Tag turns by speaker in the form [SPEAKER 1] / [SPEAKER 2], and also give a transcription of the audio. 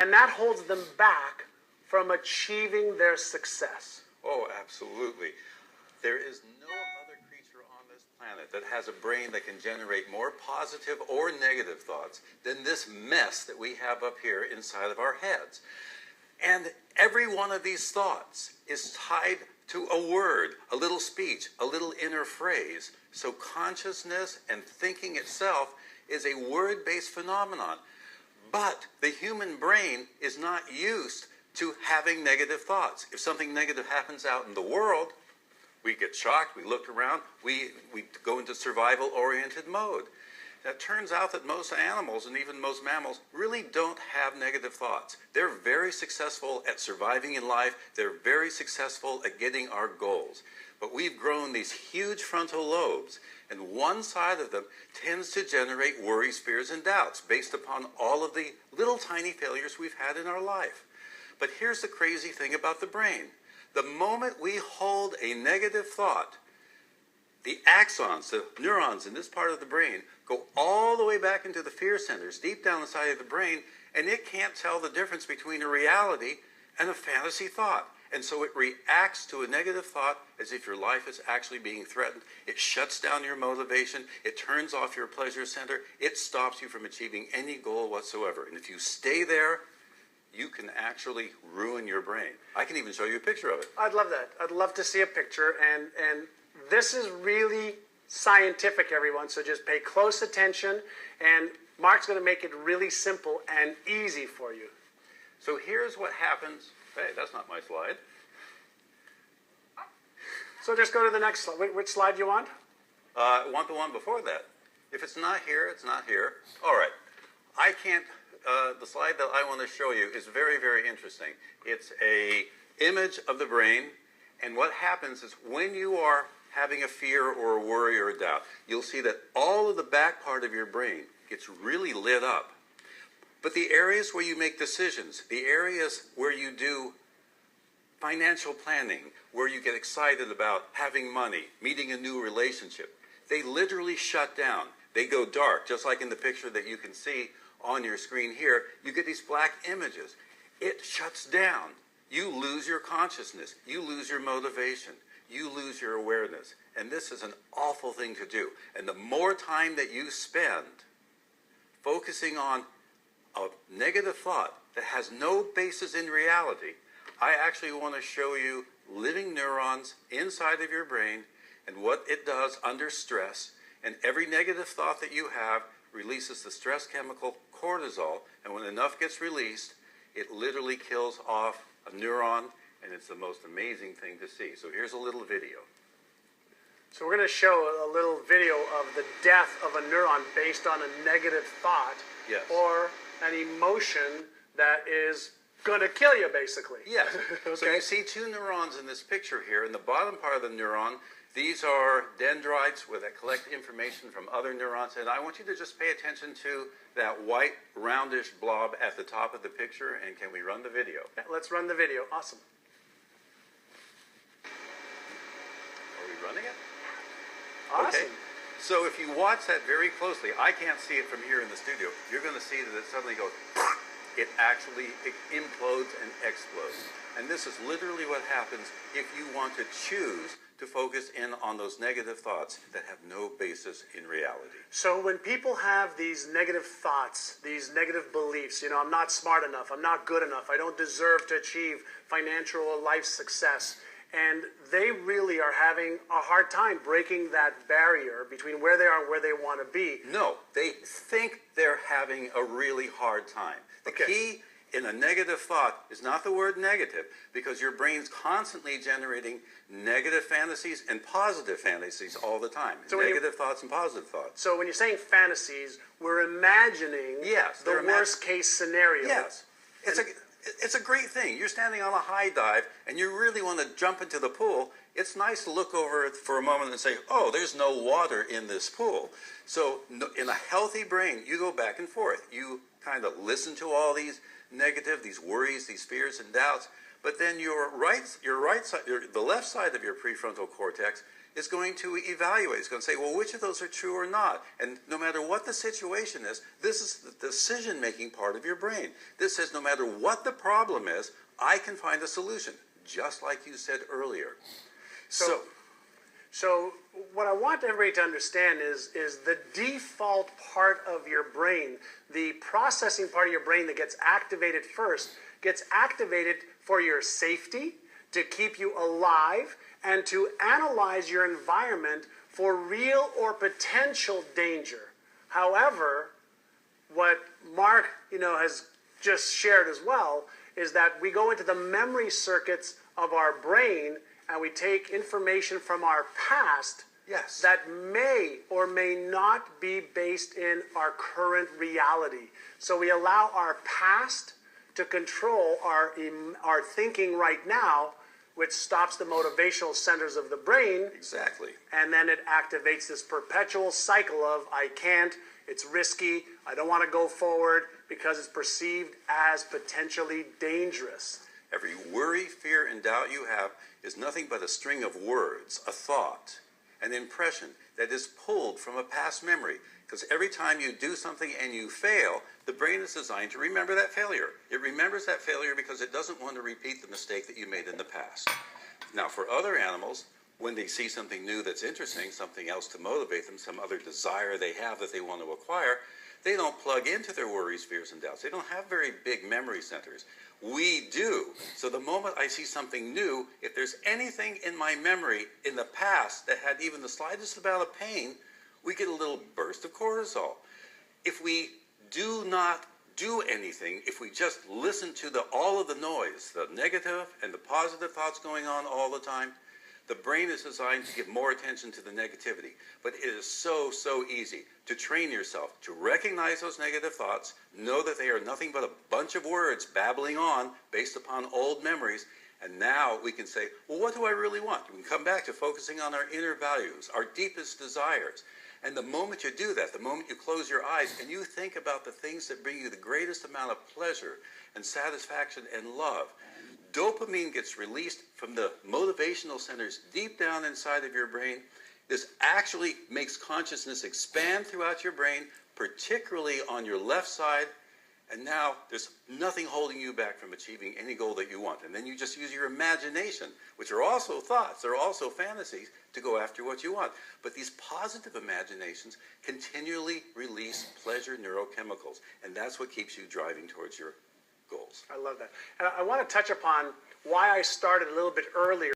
[SPEAKER 1] and that holds them back from achieving their success.
[SPEAKER 2] Oh, absolutely. There is no other creature on this planet that has a brain that can generate more positive or negative thoughts than this mess that we have up here inside of our heads. And every one of these thoughts is tied to a word, a little speech, a little inner phrase. So consciousness and thinking itself is a word-based phenomenon. But the human brain is not used to having negative thoughts. If something negative happens out in the world, we get shocked, we look around, we go into survival-oriented mode. Now, it turns out that most animals, and even most mammals, really don't have negative thoughts. They're very successful at surviving in life. They're very successful at getting our goals. But we've grown these huge frontal lobes, and one side of them tends to generate worries, fears, and doubts based upon all of the little tiny failures we've had in our life. But here's the crazy thing about the brain. The moment we hold a negative thought, the axons, the neurons in this part of the brain, go all the way back into the fear centers, deep down inside of the brain, and it can't tell the difference between a reality and a fantasy thought. And so it reacts to a negative thought as if your life is actually being threatened. It shuts down your motivation. It turns off your pleasure center. It stops you from achieving any goal whatsoever. And if you stay there, you can actually ruin your brain. I can even show you a picture of it.
[SPEAKER 1] I'd love that. I'd love to see a picture. And this is really scientific, everyone, so just pay close attention. And Mark's going to make it really simple and easy for you.
[SPEAKER 2] So here's what happens. Hey, that's not my slide.
[SPEAKER 1] So just go to the next slide. Which slide do you want?
[SPEAKER 2] I want the one before that. If it's not here, it's not here. All right. I can't, the slide that I want to show you is very, very interesting. It's a image of the brain, and what happens is when you are having a fear or a worry or a doubt, you'll see that all of the back part of your brain gets really lit up. But the areas where you make decisions, the areas where you do financial planning, where you get excited about having money, meeting a new relationship, they literally shut down. They go dark, just like in the picture that you can see on your screen here. You get these black images. It shuts down. You lose your consciousness. You lose your motivation. You lose your awareness. And this is an awful thing to do. And the more time that you spend focusing on a negative thought that has no basis in reality, I actually want to show you living neurons inside of your brain and what it does under stress. And every negative thought that you have releases the stress chemical cortisol, and when enough gets released, it literally kills off a neuron, and it's the most amazing thing to see. So here's a little video.
[SPEAKER 1] So we're going to show a little video of the death of a neuron based on a negative thought.
[SPEAKER 2] Yes.
[SPEAKER 1] Or an emotion that is going to kill you, basically.
[SPEAKER 2] Yes.
[SPEAKER 1] Okay.
[SPEAKER 2] So you see two neurons in this picture here. In the bottom part of the neuron, these are dendrites that collect information from other neurons. And I want you to just pay attention to that white, roundish blob at the top of the picture. And can we run the video?
[SPEAKER 1] Yeah, let's run the video. Awesome.
[SPEAKER 2] Are we running it?
[SPEAKER 1] Awesome.
[SPEAKER 2] Okay. So if you watch that very closely, I can't see it from here in the studio. You're going to see that it suddenly goes, it actually implodes and explodes. And this is literally what happens if you want to choose to focus in on those negative thoughts that have no basis in reality.
[SPEAKER 1] So when people have these negative thoughts, these negative beliefs, I'm not smart enough, I'm not good enough, I don't deserve to achieve financial or life success, and they really are having a hard time breaking that barrier between where they are and where they want to be.
[SPEAKER 2] No, they think they're having a really hard time. The key in a negative thought is not the word negative, because your brain's constantly generating negative fantasies and positive fantasies all the time. So negative thoughts and positive thoughts.
[SPEAKER 1] So when you're saying fantasies, we're imagining the worst case scenario.
[SPEAKER 2] Yes. It's a great thing. You're standing on a high dive and you really want to jump into the pool. It's nice to look over it for a moment and say, oh, there's no water in this pool. So in a healthy brain, you go back and forth. You kind of listen to all these negative, these worries, these fears and doubts, but then the left side of your prefrontal cortex is going to evaluate. It's going to say, well, which of those are true or not? And no matter what the situation is, this is the decision-making part of your brain. This says no matter what the problem is, I can find a solution, just like you said earlier.
[SPEAKER 1] So what I want everybody to understand is the default part of your brain, the processing part of your brain that gets activated first, gets activated for your safety, to keep you alive, and to analyze your environment for real or potential danger. However, what Mark, has just shared as well is that we go into the memory circuits of our brain and we take information from our past that may or may not be based in our current reality. So we allow our past to control our thinking right now, which stops the motivational centers of the brain.
[SPEAKER 2] Exactly.
[SPEAKER 1] And then it activates this perpetual cycle of, I can't, it's risky, I don't want to go forward because it's perceived as potentially dangerous.
[SPEAKER 2] Every worry, fear, and doubt you have is nothing but a string of words, a thought, an impression that is pulled from a past memory. Because every time you do something and you fail, the brain is designed to remember that failure. It remembers that failure because it doesn't want to repeat the mistake that you made in the past. Now, for other animals, when they see something new that's interesting, something else to motivate them, some other desire they have that they want to acquire, they don't plug into their worries, fears, and doubts. They don't have very big memory centers. We do. So the moment I see something new, if there's anything in my memory in the past that had even the slightest amount of pain, we get a little burst of cortisol. If we do not do anything, if we just listen to all of the noise, the negative and the positive thoughts going on all the time, the brain is designed to give more attention to the negativity. But it is so easy to train yourself to recognize those negative thoughts, know that they are nothing but a bunch of words babbling on based upon old memories, and now we can say, well, what do I really want? We can come back to focusing on our inner values, our deepest desires. And the moment you do that, the moment you close your eyes and you think about the things that bring you the greatest amount of pleasure and satisfaction and love, dopamine gets released from the motivational centers deep down inside of your brain. This actually makes consciousness expand throughout your brain, particularly on your left side. And now there's nothing holding you back from achieving any goal that you want. And then you just use your imagination, which are also thoughts, they're also fantasies, to go after what you want. But these positive imaginations continually release pleasure neurochemicals. And that's what keeps you driving towards your goals.
[SPEAKER 1] I love that. And I want to touch upon why I started a little bit earlier